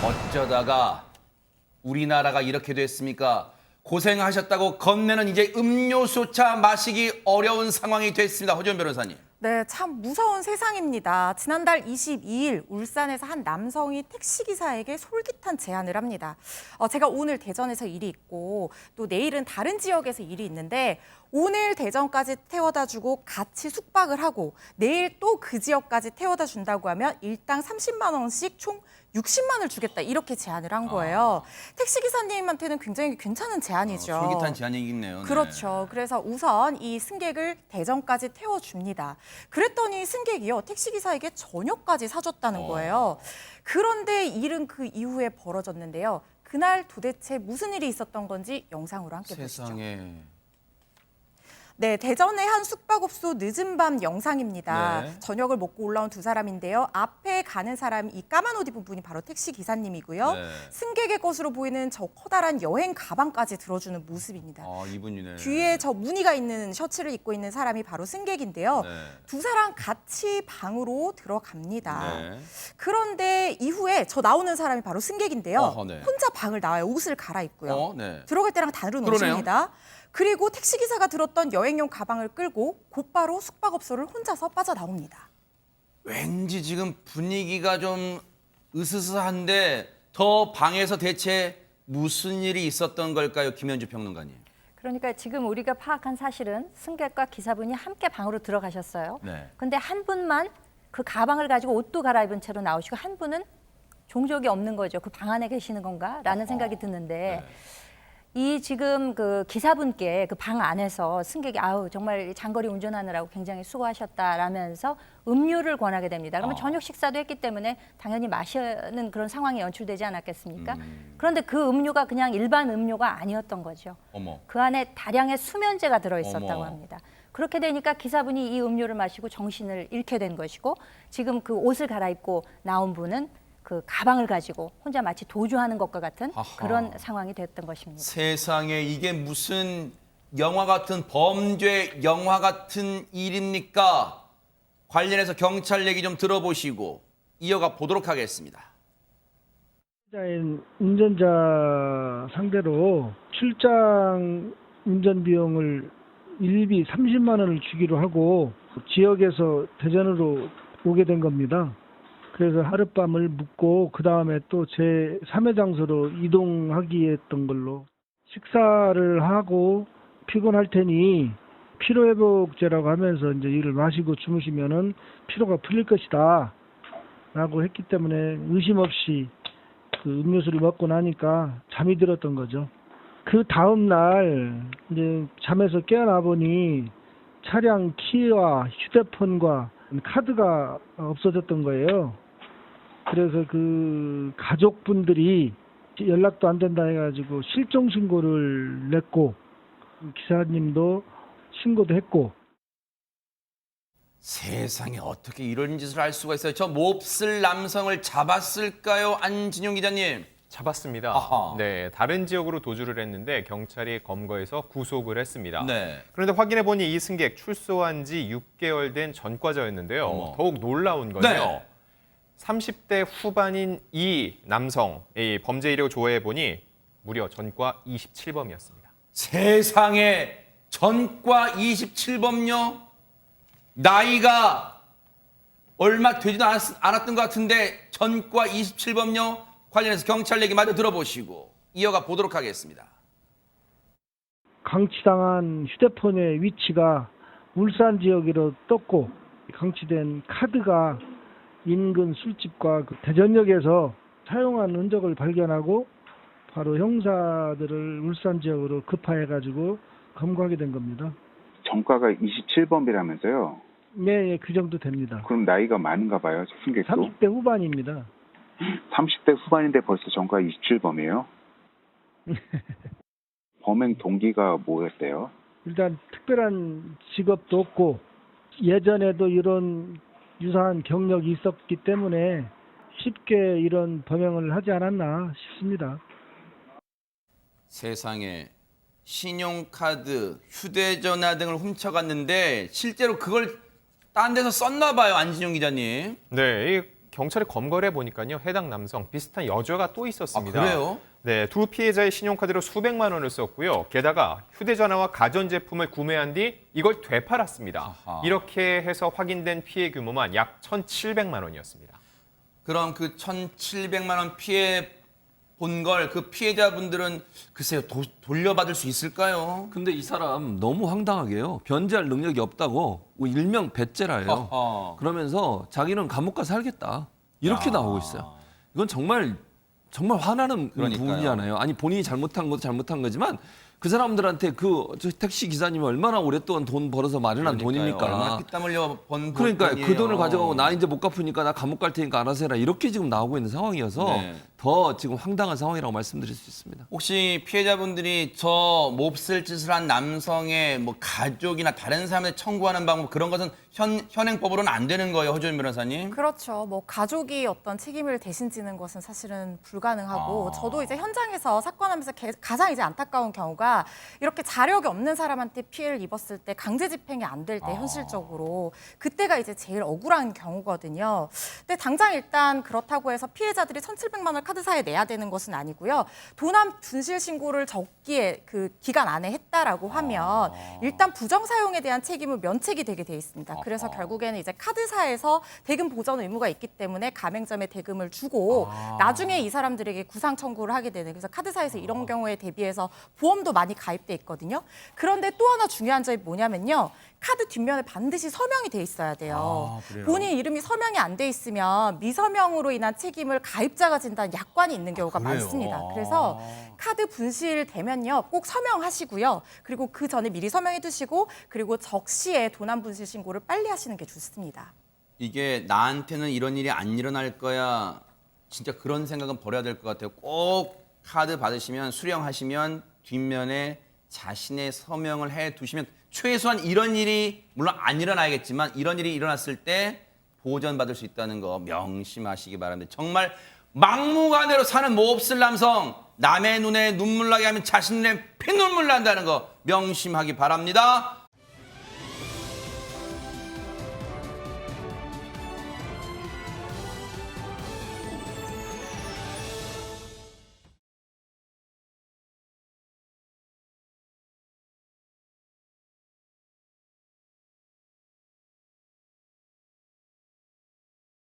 어쩌다가 우리나라가 이렇게 됐습니까? 고생하셨다고 건네는 이제 음료수차 마시기 어려운 상황이 됐습니다. 허지원 변호사님. 네, 참 무서운 세상입니다. 지난달 22일 울산에서 한 남성이 택시기사에게 솔깃한 제안을 합니다. 제가 오늘 대전에서 일이 있고 또 내일은 다른 지역에서 일이 있는데 오늘 대전까지 태워다 주고 같이 숙박을 하고 내일 또 그 지역까지 태워다 준다고 하면 일당 30만 원씩 총 60만 원을 주겠다 이렇게 제안을 한 거예요. 택시기사님한테는 굉장히 괜찮은 제안이죠. 솔깃한 제안이겠네요. 네. 그렇죠. 그래서 우선 이 승객을 대전까지 태워줍니다. 그랬더니 승객이요, 택시기사에게 저녁까지 사줬다는 거예요. 그런데 일은 그 이후에 벌어졌는데요. 그날 도대체 무슨 일이 있었던 건지 영상으로 함께 보시죠. 세상에. 네, 대전의 한 숙박업소 늦은 밤 영상입니다. 네. 저녁을 먹고 올라온 두 사람인데요. 앞에 가는 사람, 이 까만 옷 입은 분이 바로 택시 기사님이고요. 네. 승객의 것으로 보이는 저 커다란 여행 가방까지 들어주는 모습입니다. 이분이네. 뒤에 저 무늬가 있는 셔츠를 입고 있는 사람이 바로 승객인데요. 네. 두 사람 같이 방으로 들어갑니다. 네. 그런데 이후에 저 나오는 사람이 바로 승객인데요. 네. 혼자 방을 나와요. 옷을 갈아입고요. 네. 들어갈 때랑 다른 그러네요. 옷입니다. 그리고 택시기사가 들었던 여행용 가방을 끌고 곧바로 숙박업소를 혼자서 빠져나옵니다. 왠지 지금 분위기가 좀 으스스한데 더 방에서 대체 무슨 일이 있었던 걸까요? 김현주 평론가님. 그러니까 지금 우리가 파악한 사실은 승객과 기사분이 함께 방으로 들어가셨어요. 네. 근데 한 분만 그 가방을 가지고 옷도 갈아입은 채로 나오시고 한 분은 종족이 없는 거죠. 그 방 안에 계시는 건가라는 생각이 드는데 네. 이 지금 그 기사분께 그 방 안에서 승객이 아우 정말 장거리 운전하느라고 굉장히 수고하셨다라면서 음료를 권하게 됩니다. 그러면 저녁 식사도 했기 때문에 당연히 마시는 그런 상황이 연출되지 않았겠습니까? 그런데 그 음료가 그냥 일반 음료가 아니었던 거죠. 어머. 그 안에 다량의 수면제가 들어있었다고 어머. 합니다. 그렇게 되니까 기사분이 이 음료를 마시고 정신을 잃게 된 것이고 지금 그 옷을 갈아입고 나온 분은 그 가방을 가지고 혼자 마치 도주하는 것과 같은 아하. 그런 상황이 됐던 것입니다. 세상에 이게 무슨 영화 같은 범죄 영화 같은 일입니까? 관련해서 경찰 얘기 좀 들어보시고 이어가 보도록 하겠습니다. 운전자 상대로 출장 운전 비용을 일비 30만 원을 주기로 하고 지역에서 대전으로 오게 된 겁니다. 그래서 하룻밤을 묵고 그 다음에 또 제 3회 장소로 이동하기 했던 걸로 식사를 하고 피곤할 테니 피로회복제라고 하면서 이제 이를 마시고 주무시면은 피로가 풀릴 것이다 라고 했기 때문에 의심 없이 그 음료수를 먹고 나니까 잠이 들었던 거죠. 그 다음 날 이제 잠에서 깨어나 보니 차량 키와 휴대폰과 카드가 없어졌던 거예요. 그래서 그 가족분들이 연락도 안 된다 해가지고 실종 신고를 냈고 기사님도 신고도 했고. 세상에 어떻게 이런 짓을 할 수가 있어요? 저 몹쓸 남성을 잡았을까요? 안진용 기자님. 잡았습니다. 아하. 네, 다른 지역으로 도주를 했는데 경찰이 검거해서 구속을 했습니다. 네. 그런데 확인해 보니 이 승객 출소한 지 6개월 된 전과자였는데요. 어머. 더욱 놀라운 건요. 네. 30대 후반인 이 남성, 이 범죄 이력 조회해 보니 무려 전과 27범이었습니다. 세상에 전과 27범요? 나이가 얼마 되지도 않았던 것 같은데 전과 27범요? 관련해서 경찰 얘기 마저 들어보시고 이어가 보도록 하겠습니다. 강취당한 휴대폰의 위치가 울산 지역으로 떴고 강취된 카드가 인근 술집과 그 대전역에서 사용한 흔적을 발견하고 바로 형사들을 울산 지역으로 급파해가지고 검거하게 된 겁니다. 전과가 27범이라면서요? 네, 그 정도 됩니다. 그럼 나이가 많은가 봐요, 승객도? 30대 후반입니다. 30대 후반인데 벌써 전과 27범이에요? 범행 동기가 뭐였대요? 일단 특별한 직업도 없고 예전에도 이런 유사한 경력이 있었기 때문에 쉽게 이런 범행을 하지 않았나 싶습니다. 세상에 신용카드, 휴대전화 등을 훔쳐갔는데 실제로 그걸 딴 데서 썼나 봐요, 안진용 기자님. 네, 이 경찰에 검거를 해보니까요. 해당 남성 비슷한 여자가 또 있었습니다. 그래요? 네, 두 피해자의 신용카드로 수백만 원을 썼고요. 게다가 휴대전화와 가전제품을 구매한 뒤 이걸 되팔았습니다. 아하. 이렇게 해서 확인된 피해 규모만 약 1,700만 원이었습니다. 그럼 그 1,700만 원 피해 본 걸 그 피해자분들은 글쎄요 돌려받을 수 있을까요? 근데 이 사람 너무 황당하게요. 변제할 능력이 없다고 일명 배째라예요. 어허. 그러면서 자기는 감옥 가서 살겠다. 이렇게 나오고 있어요. 이건 정말 화나는 그러니까요. 부분이잖아요. 아니 본인이 잘못한 것도 잘못한 거지만 그 사람들한테 저 택시 기사님이 얼마나 오랫동안 돈 벌어서 마련한 얼마나 돈입니까? 피땀 흘려 번 그러니까 돈이에요. 그 돈을 가져가고 나 이제 못 갚으니까 나 감옥 갈 테니까 알아서 해라. 이렇게 지금 나오고 있는 상황이어서 네. 더 지금 황당한 상황이라고 말씀드릴 수 있습니다. 혹시 피해자분들이 저 몹쓸 짓을 한 남성의 뭐 가족이나 다른 사람을 청구하는 방법 그런 것은 현행법으로는 안 되는 거예요, 허준 변호사님? 그렇죠. 뭐 가족이 어떤 책임을 대신 지는 것은 사실은 불가능하고 저도 이제 현장에서 사건하면서 가장 이제 안타까운 경우가 이렇게 자력이 없는 사람한테 피해를 입었을 때 강제 집행이 안 될 때 현실적으로 그때가 이제 제일 억울한 경우거든요. 근데 당장 일단 그렇다고 해서 피해자들이 1,700만 원 카드사에 내야 되는 것은 아니고요. 도난 분실 신고를 적기에 그 기간 안에 했다라고 하면 일단 부정 사용에 대한 책임은 면책이 되게 돼 있습니다. 그래서 결국에는 이제 카드사에서 대금 보전 의무가 있기 때문에 가맹점에 대금을 주고 나중에 이 사람들에게 구상 청구를 하게 되는 그래서 카드사에서 이런 경우에 대비해서 보험도 많이 가입돼 있거든요. 그런데 또 하나 중요한 점이 뭐냐면요. 카드 뒷면에 반드시 서명이 돼 있어야 돼요. 그래요? 본인 이름이 서명이 안 돼 있으면 미서명으로 인한 책임을 가입자가 진다는 약관이 있는 경우가 그래요? 많습니다. 그래서 카드 분실되면요. 꼭 서명하시고요. 그리고 그 전에 미리 서명해 두시고 그리고 적시에 도난 분실 신고를 빨리 하시는 게 좋습니다. 이게 나한테는 이런 일이 안 일어날 거야. 진짜 그런 생각은 버려야 될 것 같아요. 꼭 카드 받으시면 수령하시면 뒷면에 자신의 서명을 해 두시면 최소한 이런 일이 물론 안 일어나겠지만 이런 일이 일어났을 때 보전받을 수 있다는 거 명심하시기 바랍니다. 정말 막무가내로 사는 몹쓸 남성 남의 눈에 눈물 나게 하면 자신 눈에 피눈물 난다는 거 명심하기 바랍니다.